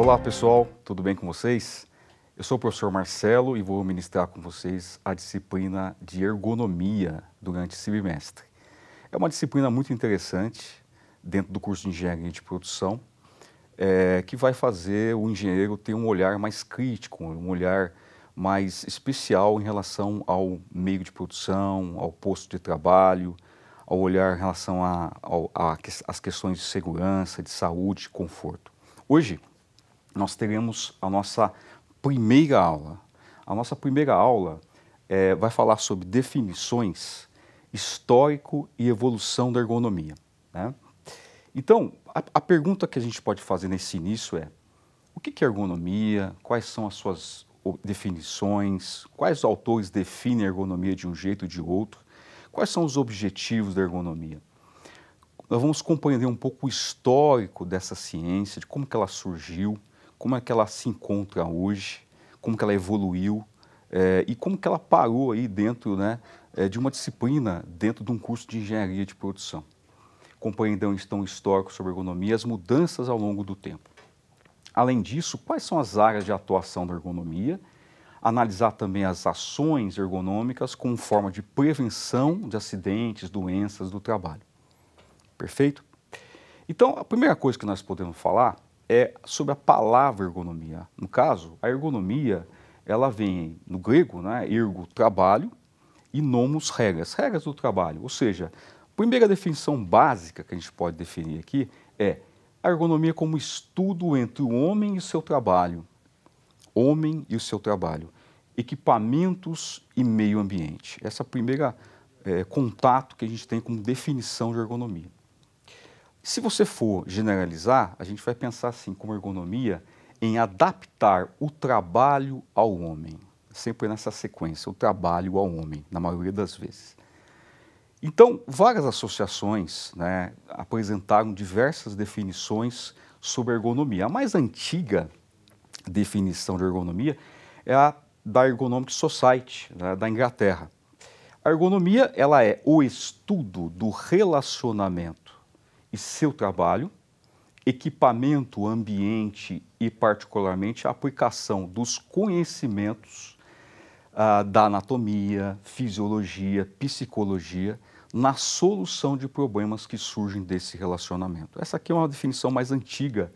Olá pessoal, tudo bem com vocês? Eu sou o professor Marcelo e vou ministrar com vocês a disciplina de ergonomia durante esse bimestre. É uma disciplina muito interessante dentro do curso de engenharia de produção, que vai fazer o engenheiro ter um olhar mais crítico, um olhar mais especial em relação ao meio de produção, ao posto de trabalho, ao olhar em relação às questões de segurança, de saúde, de conforto. Hoje, nós teremos a nossa primeira aula. A nossa primeira aula vai falar sobre definições, histórico e evolução da ergonomia, né? Então, a pergunta que a gente pode fazer nesse início é: o que é ergonomia? Quais são as suas definições? Quais autores definem a ergonomia de um jeito ou de outro? Quais são os objetivos da ergonomia? Nós vamos compreender um pouco o histórico dessa ciência, de como que ela surgiu, como é que ela se encontra hoje, como que ela evoluiu e como que ela parou aí dentro, né, de uma disciplina, dentro de um curso de engenharia de produção. Compreender então o histórico sobre ergonomia e as mudanças ao longo do tempo. Além disso, quais são as áreas de atuação da ergonomia? Analisar também as ações ergonômicas como forma de prevenção de acidentes, doenças do trabalho. Perfeito? Então, a primeira coisa que nós podemos falar é sobre a palavra ergonomia. No caso, a ergonomia, ela vem no grego, né, ergo, trabalho, e nomos, regras, regras do trabalho. Ou seja, a primeira definição básica que a gente pode definir aqui é a ergonomia como estudo entre o homem e o seu trabalho. Homem e o seu trabalho. Equipamentos e meio ambiente. Essa é a primeira contato que a gente tem como definição de ergonomia. Se você for generalizar, a gente vai pensar assim, como ergonomia, em adaptar o trabalho ao homem. Sempre nessa sequência, o trabalho ao homem, na maioria das vezes. Então, várias associações, né, apresentaram diversas definições sobre ergonomia. A mais antiga definição de ergonomia é a da Ergonomic Society, né, da Inglaterra. A ergonomia, ela é o estudo do relacionamento e seu trabalho, equipamento, ambiente e, particularmente, a aplicação dos conhecimentos da anatomia, fisiologia, psicologia, na solução de problemas que surgem desse relacionamento. Essa aqui é uma definição mais antiga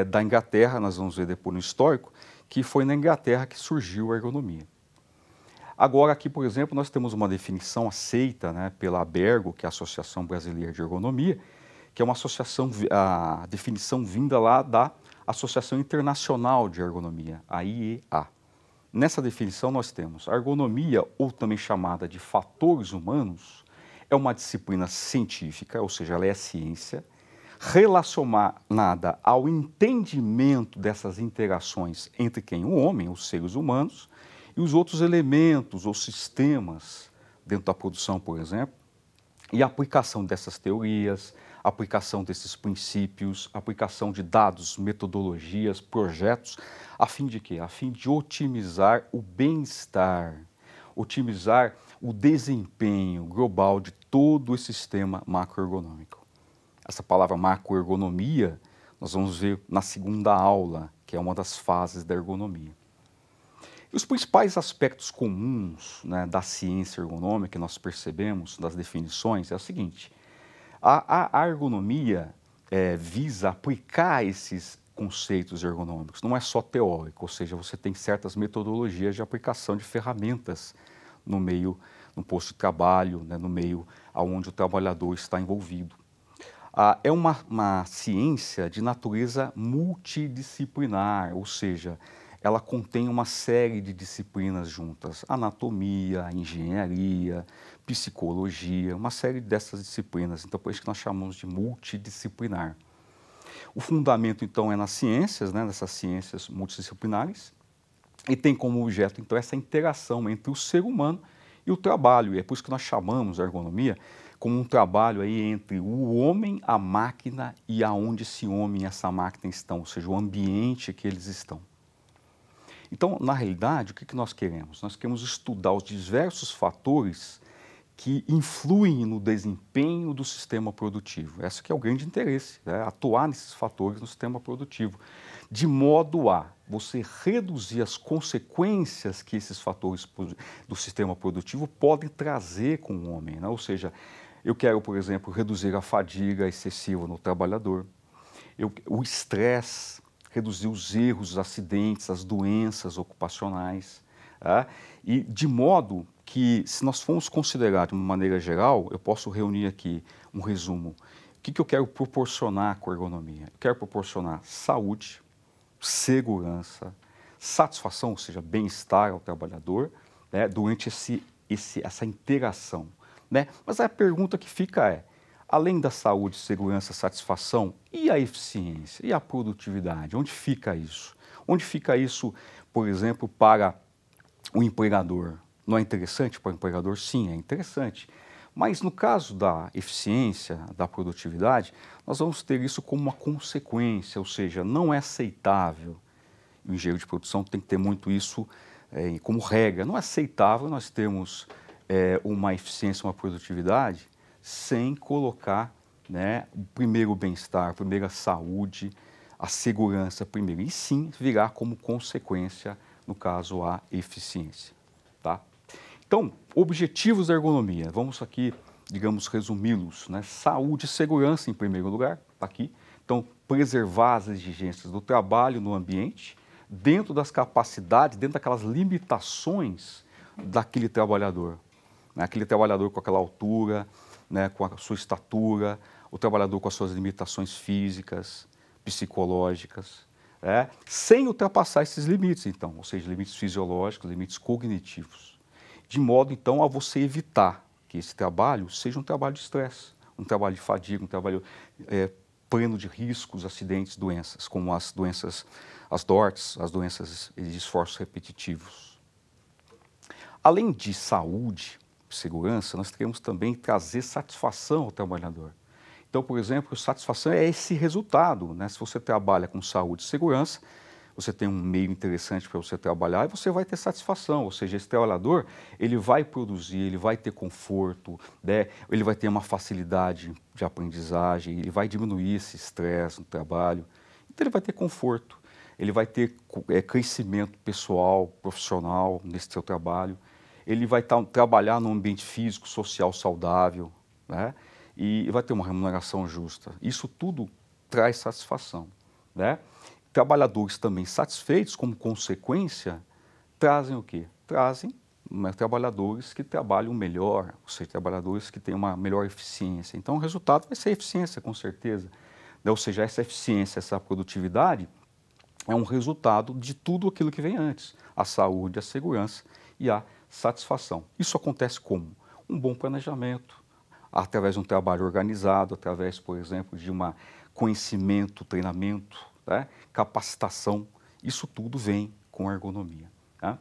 da Inglaterra, nós vamos ver depois no histórico, que foi na Inglaterra que surgiu a ergonomia. Agora aqui, por exemplo, nós temos uma definição aceita, né, pela ABERGO, que é a Associação Brasileira de Ergonomia, que é uma associação, a definição vinda lá da Associação Internacional de Ergonomia, a IEA. Nessa definição nós temos a ergonomia, ou também chamada de fatores humanos, é uma disciplina científica, ou seja, ela é ciência, relacionada ao entendimento dessas interações entre quem? O homem, os seres humanos, e os outros elementos ou sistemas dentro da produção, por exemplo, e a aplicação dessas teorias, a aplicação desses princípios, a aplicação de dados, metodologias, projetos, a fim de quê? A fim de otimizar o bem-estar, otimizar o desempenho global de todo esse sistema macroergonômico. Essa palavra macroergonomia nós vamos ver na segunda aula, que é uma das fases da ergonomia. E os principais aspectos comuns, né, da ciência ergonômica que nós percebemos das definições é o seguinte: a ergonomia visa aplicar esses conceitos ergonômicos, não é só teórico, ou seja, você tem certas metodologias de aplicação de ferramentas no meio, no posto de trabalho, né, no meio onde o trabalhador está envolvido. É uma ciência de natureza multidisciplinar, ou seja, ela contém uma série de disciplinas juntas, anatomia, engenharia, psicologia, uma série dessas disciplinas, então por isso que nós chamamos de multidisciplinar. O fundamento então é nas ciências, né, nessas ciências multidisciplinares, e tem como objeto então essa interação entre o ser humano e o trabalho, e é por isso que nós chamamos a ergonomia como um trabalho aí entre o homem, a máquina e aonde esse homem e essa máquina estão, ou seja, o ambiente que eles estão. Então, na realidade, o que nós queremos? Nós queremos estudar os diversos fatores que influem no desempenho do sistema produtivo. Esse que é o grande interesse, né? Atuar nesses fatores no sistema produtivo, de modo a você reduzir as consequências que esses fatores do sistema produtivo podem trazer com o homem, né? Ou seja, eu quero, por exemplo, reduzir a fadiga excessiva no trabalhador, o estresse, reduzir os erros, os acidentes, as doenças ocupacionais, tá? E de modo que, se nós formos considerar de uma maneira geral, eu posso reunir aqui um resumo. O que eu quero proporcionar com a ergonomia? Eu quero proporcionar saúde, segurança, satisfação, ou seja, bem-estar ao trabalhador, né, durante essa interação, né? Mas a pergunta que fica é, além da saúde, segurança, satisfação, e a eficiência, e a produtividade? Onde fica isso? Onde fica isso, por exemplo, para o empregador? Não é interessante para o empregador? Sim, é interessante. Mas no caso da eficiência, da produtividade, nós vamos ter isso como uma consequência, ou seja, não é aceitável. O engenheiro de produção tem que ter muito isso como regra. Não é aceitável nós termos uma eficiência, uma produtividade, sem colocar, né, primeiro o bem-estar, primeiro a saúde, a segurança primeiro. E sim virar como consequência, no caso, a eficiência. Tá? Então, objetivos da ergonomia, vamos aqui, digamos, resumi-los, né? Saúde e segurança em primeiro lugar, está aqui. Então, preservar as exigências do trabalho no ambiente, dentro das capacidades, dentro daquelas limitações daquele trabalhador. Né? Aquele trabalhador com aquela altura, né, com a sua estatura, o trabalhador com as suas limitações físicas, psicológicas, sem ultrapassar esses limites, então, ou seja, limites fisiológicos, limites cognitivos. De modo, então, a você evitar que esse trabalho seja um trabalho de estresse, um trabalho de fadiga, um trabalho pleno de riscos, acidentes, doenças, como as doenças, as DORTs, as doenças de esforços repetitivos. Além de saúde, segurança, nós queremos também trazer satisfação ao trabalhador. Então, por exemplo, satisfação é esse resultado, né? Se você trabalha com saúde e segurança, você tem um meio interessante para você trabalhar e você vai ter satisfação, ou seja, esse trabalhador, ele vai produzir, ele vai ter conforto, né? Ele vai ter uma facilidade de aprendizagem, ele vai diminuir esse estresse no trabalho, então ele vai ter conforto, ele vai ter crescimento pessoal, profissional nesse seu trabalho, ele vai trabalhar num ambiente físico, social saudável, né? E vai ter uma remuneração justa. Isso tudo traz satisfação, né? Trabalhadores também satisfeitos, como consequência, trazem o quê? Trazem trabalhadores que trabalham melhor, ou seja, trabalhadores que têm uma melhor eficiência. Então, o resultado vai ser a eficiência, com certeza. Ou seja, essa eficiência, essa produtividade é um resultado de tudo aquilo que vem antes. A saúde, a segurança e a satisfação. Isso acontece como? Um bom planejamento, através de um trabalho organizado, através, por exemplo, de um conhecimento, treinamento, né? Capacitação, isso tudo vem com a ergonomia. Tá?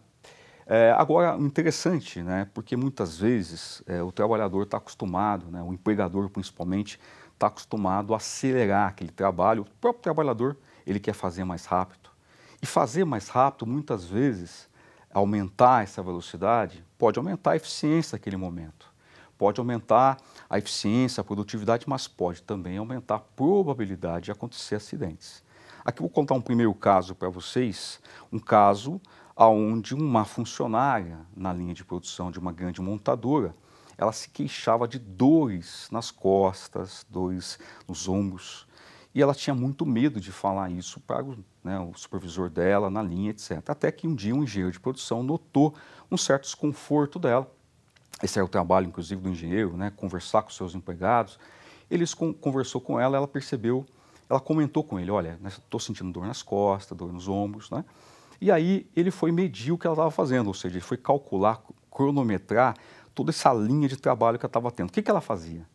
Agora, interessante, né? Porque muitas vezes o trabalhador está acostumado, né? O empregador principalmente, está acostumado a acelerar aquele trabalho. O próprio trabalhador, ele quer fazer mais rápido. E fazer mais rápido, muitas vezes, aumentar essa velocidade, pode aumentar a eficiência naquele momento. Pode aumentar a eficiência, a produtividade, mas pode também aumentar a probabilidade de acontecer acidentes. Aqui eu vou contar um primeiro caso para vocês, um caso onde uma funcionária na linha de produção de uma grande montadora, ela se queixava de dores nas costas, dores nos ombros, e ela tinha muito medo de falar isso para o supervisor dela na linha, etc. Até que um dia um engenheiro de produção notou um certo desconforto dela. Esse é o trabalho, inclusive, do engenheiro, né? Conversar com seus empregados. Ele conversou com ela, ela percebeu, ela comentou com ele, olha, estou sentindo dor nas costas, dor nos ombros, né? E aí ele foi medir o que ela estava fazendo, ou seja, ele foi calcular, cronometrar toda essa linha de trabalho que ela estava tendo. O que ela fazia?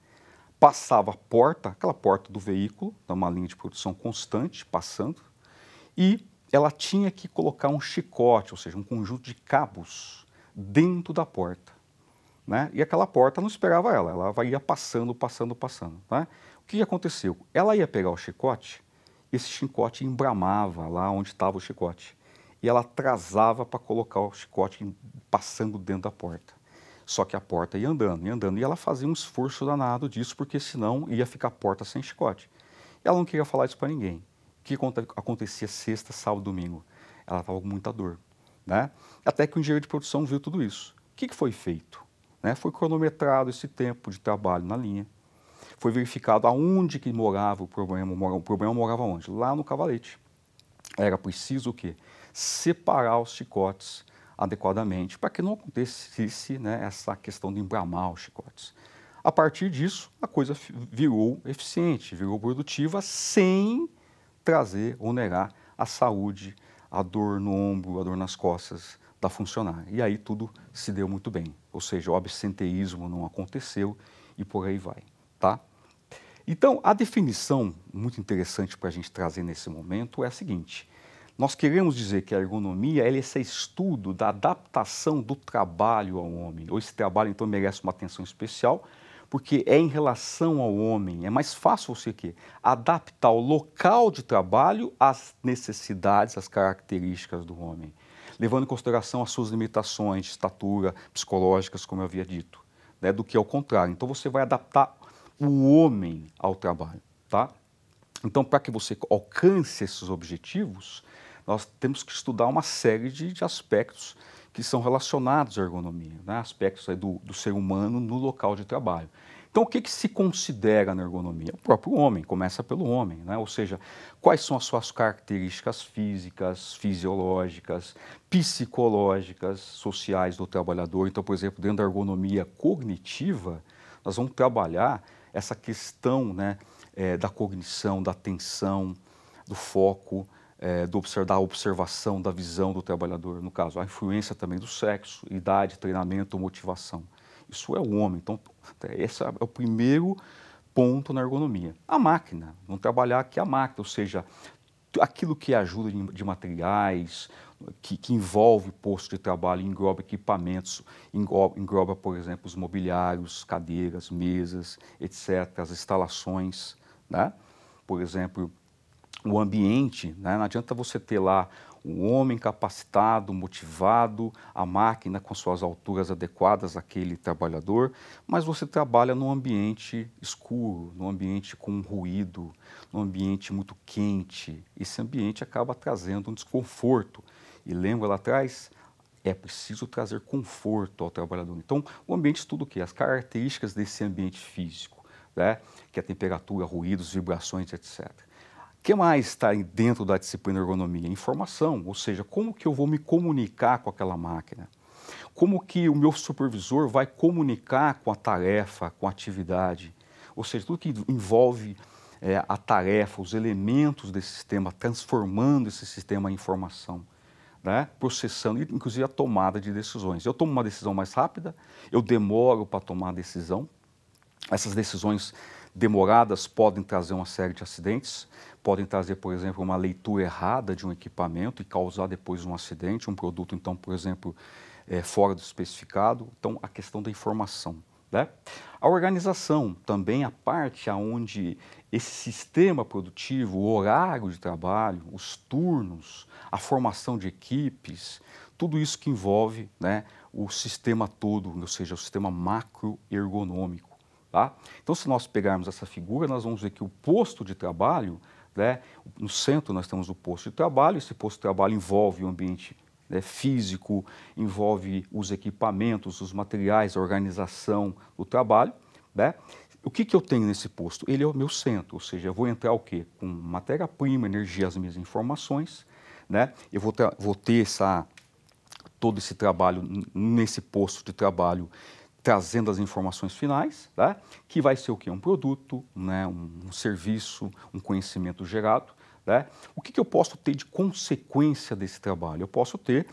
Passava a porta, aquela porta do veículo, numa linha de produção constante, passando, e ela tinha que colocar um chicote, ou seja, um conjunto de cabos dentro da porta. Né? E aquela porta não esperava ela ia passando, passando, passando. Né? O que aconteceu? Ela ia pegar o chicote, esse chicote embramava lá onde estava o chicote. E ela atrasava para colocar o chicote passando dentro da porta. Só que a porta ia andando, e ela fazia um esforço danado disso, porque senão ia ficar a porta sem chicote. Ela não queria falar isso para ninguém. O que acontecia sexta, sábado, domingo? Ela estava com muita dor, né? Até que o engenheiro de produção viu tudo isso. O que foi feito? Né? Foi cronometrado esse tempo de trabalho na linha. Foi verificado aonde que morava o problema. O problema morava onde? Lá no cavalete. Era preciso o quê? Separar os chicotes adequadamente para que não acontecesse, né, essa questão de embramar os chicotes. A partir disso, a coisa virou eficiente, virou produtiva, sem trazer ou negar a saúde, a dor no ombro, a dor nas costas da funcionária. E aí tudo se deu muito bem, ou seja, o absenteísmo não aconteceu e por aí vai, tá? Então, a definição muito interessante para a gente trazer nesse momento é a seguinte: nós queremos dizer que a ergonomia é esse estudo da adaptação do trabalho ao homem. Ou esse trabalho, então, merece uma atenção especial, porque é em relação ao homem. É mais fácil você adaptar o local de trabalho às necessidades, às características do homem, levando em consideração as suas limitações de estatura psicológicas, como eu havia dito, né, do que ao contrário. Então, você vai adaptar o homem ao trabalho, tá? Então, para que você alcance esses objetivos, nós temos que estudar uma série de aspectos que são relacionados à ergonomia, né? Aspectos aí do ser humano no local de trabalho. Então, o que se considera na ergonomia? O próprio homem, começa pelo homem, né? Ou seja, quais são as suas características físicas, fisiológicas, psicológicas, sociais do trabalhador. Então, por exemplo, dentro da ergonomia cognitiva, nós vamos trabalhar essa questão, né, da cognição, da atenção, do foco, da observação, da visão do trabalhador, no caso, a influência também do sexo, idade, treinamento, motivação. Isso é o homem. Então, esse é o primeiro ponto na ergonomia. A máquina, vamos trabalhar aqui a máquina, ou seja, aquilo que ajuda de materiais, que envolve posto de trabalho, engloba equipamentos, engloba, por exemplo, os mobiliários, cadeiras, mesas, etc., as instalações, né? Por exemplo, o ambiente, né? Não adianta você ter lá um homem capacitado, motivado, a máquina com suas alturas adequadas àquele trabalhador, mas você trabalha num ambiente escuro, num ambiente com ruído, num ambiente muito quente. Esse ambiente acaba trazendo um desconforto. E lembra lá atrás, é preciso trazer conforto ao trabalhador. Então, o ambiente estuda o quê? As características desse ambiente físico, né? Que é a temperatura, ruídos, vibrações, etc. O que mais está dentro da disciplina ergonomia? Informação, ou seja, como que eu vou me comunicar com aquela máquina? Como que o meu supervisor vai comunicar com a tarefa, com a atividade? Ou seja, tudo que envolve a tarefa, os elementos desse sistema, transformando esse sistema em informação, né? Processando, inclusive a tomada de decisões. Eu tomo uma decisão mais rápida, eu demoro para tomar a decisão. Essas decisões demoradas podem trazer uma série de acidentes, podem trazer, por exemplo, uma leitura errada de um equipamento e causar depois um acidente, um produto, então, por exemplo, fora do especificado. Então, a questão da informação, né? A organização, também a parte onde esse sistema produtivo, o horário de trabalho, os turnos, a formação de equipes, tudo isso que envolve, né, o sistema todo, ou seja, o sistema macroergonômico. Tá? Então, se nós pegarmos essa figura, nós vamos ver que o posto de trabalho, né, no centro nós temos o posto de trabalho, esse posto de trabalho envolve o ambiente, né, físico, envolve os equipamentos, os materiais, a organização do trabalho, né? O que eu tenho nesse posto? Ele é o meu centro, ou seja, eu vou entrar o quê? Com matéria-prima, energia, as minhas informações, né? Eu vou ter todo esse trabalho nesse posto de trabalho, trazendo as informações finais, tá? Que vai ser o quê? Um produto, né? Um serviço, um conhecimento gerado. Né? O que eu posso ter de consequência desse trabalho? Eu posso ter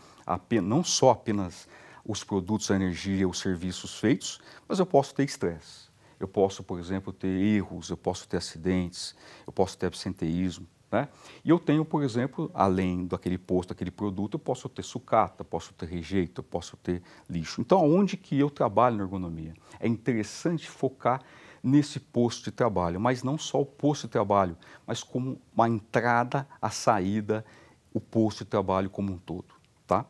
não só apenas os produtos, a energia, os serviços feitos, mas eu posso ter estresse. Eu posso, por exemplo, ter erros, eu posso ter acidentes, eu posso ter absenteísmo. Né? E eu tenho, por exemplo, além daquele posto, daquele produto, eu posso ter sucata, posso ter rejeito, eu posso ter lixo. Então, aonde que eu trabalho na ergonomia? É interessante focar nesse posto de trabalho, mas não só o posto de trabalho, mas como uma entrada, a saída, o posto de trabalho como um todo. Tá?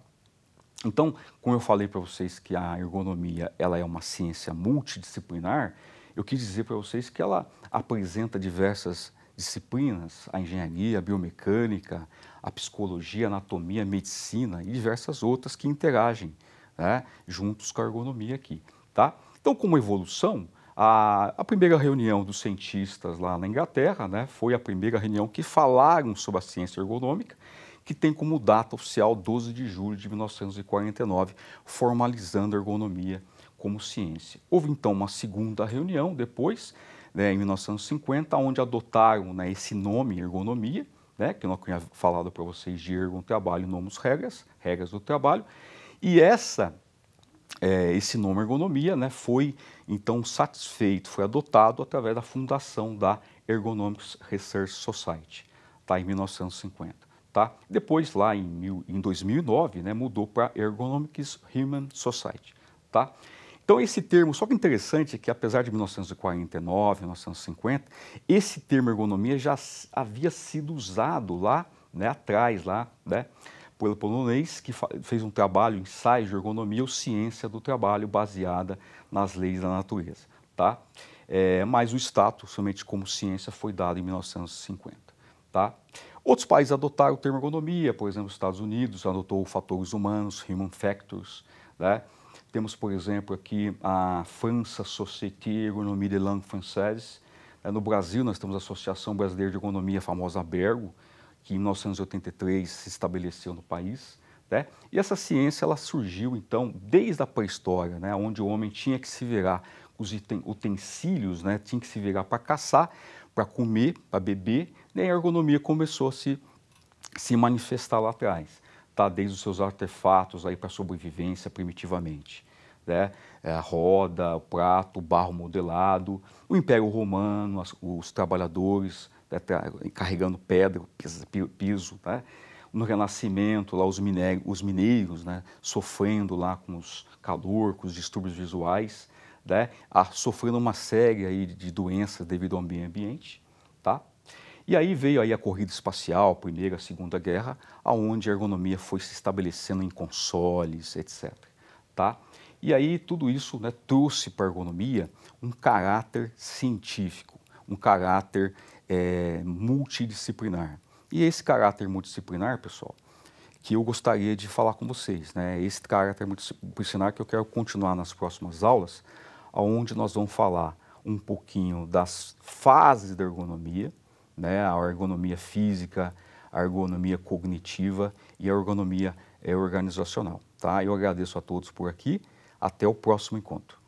Então, como eu falei para vocês que a ergonomia ela é uma ciência multidisciplinar, eu quis dizer para vocês que ela apresenta diversas disciplinas, a engenharia, a biomecânica, a psicologia, a anatomia, a medicina e diversas outras que interagem, né, juntos com a ergonomia aqui, tá? Então, como evolução, a primeira reunião dos cientistas lá na Inglaterra, né, foi a primeira reunião que falaram sobre a ciência ergonômica, que tem como data oficial 12 de julho de 1949, formalizando a ergonomia como ciência. Houve então uma segunda reunião depois, né, em 1950, onde adotaram, né, esse nome ergonomia, né, que eu não tinha falado para vocês de ergon trabalho, nomos regras, regras do trabalho, e esse nome ergonomia, né, foi então satisfeito, foi adotado através da fundação da Ergonomics Research Society, tá, em 1950. Tá? Depois, lá em 2009, né, mudou para Ergonomics Human Society. Tá? Então, esse termo, só que interessante é que, apesar de 1949, 1950, esse termo ergonomia já havia sido usado lá, né, atrás, lá, né, pelo polonês, que fez um trabalho, ensaio de ergonomia ou ciência do trabalho baseada nas leis da natureza. Tá? Mas o status, somente como ciência, foi dado em 1950. Tá? Outros países adotaram o termo ergonomia, por exemplo, os Estados Unidos adotou fatores humanos, human factors, né? Temos, por exemplo, aqui a França Société Ergonomie de Langue Française. No Brasil, nós temos a Associação Brasileira de Ergonomia, a famosa ABERGO, que em 1983 se estabeleceu no país, né? E essa ciência ela surgiu, então, desde a pré-história, né? Onde o homem tinha que se virar com os utensílios, né? Tinha que se virar para caçar, para comer, para beber, e a ergonomia começou a se manifestar lá atrás, tá? Desde os seus artefatos aí para sobrevivência primitivamente, né? A roda, o prato, o barro modelado, o Império Romano, os trabalhadores, né, carregando pedra, piso, né? No Renascimento, lá os mineiros, né, sofrendo lá com os calor, com os distúrbios visuais, né, sofrendo uma série aí de doenças devido ao meio ambiente, tá? E aí veio aí a corrida espacial, Primeira, Segunda Guerra, aonde a ergonomia foi se estabelecendo em consoles, etc. Tá? E aí tudo isso, né, trouxe para a ergonomia um caráter científico, um caráter multidisciplinar. E esse caráter multidisciplinar, pessoal, que eu gostaria de falar com vocês, né? Esse caráter multidisciplinar que eu quero continuar nas próximas aulas, onde nós vamos falar um pouquinho das fases da ergonomia, né? A ergonomia física, a ergonomia cognitiva e a ergonomia organizacional. Tá? Eu agradeço a todos por aqui. Até o próximo encontro.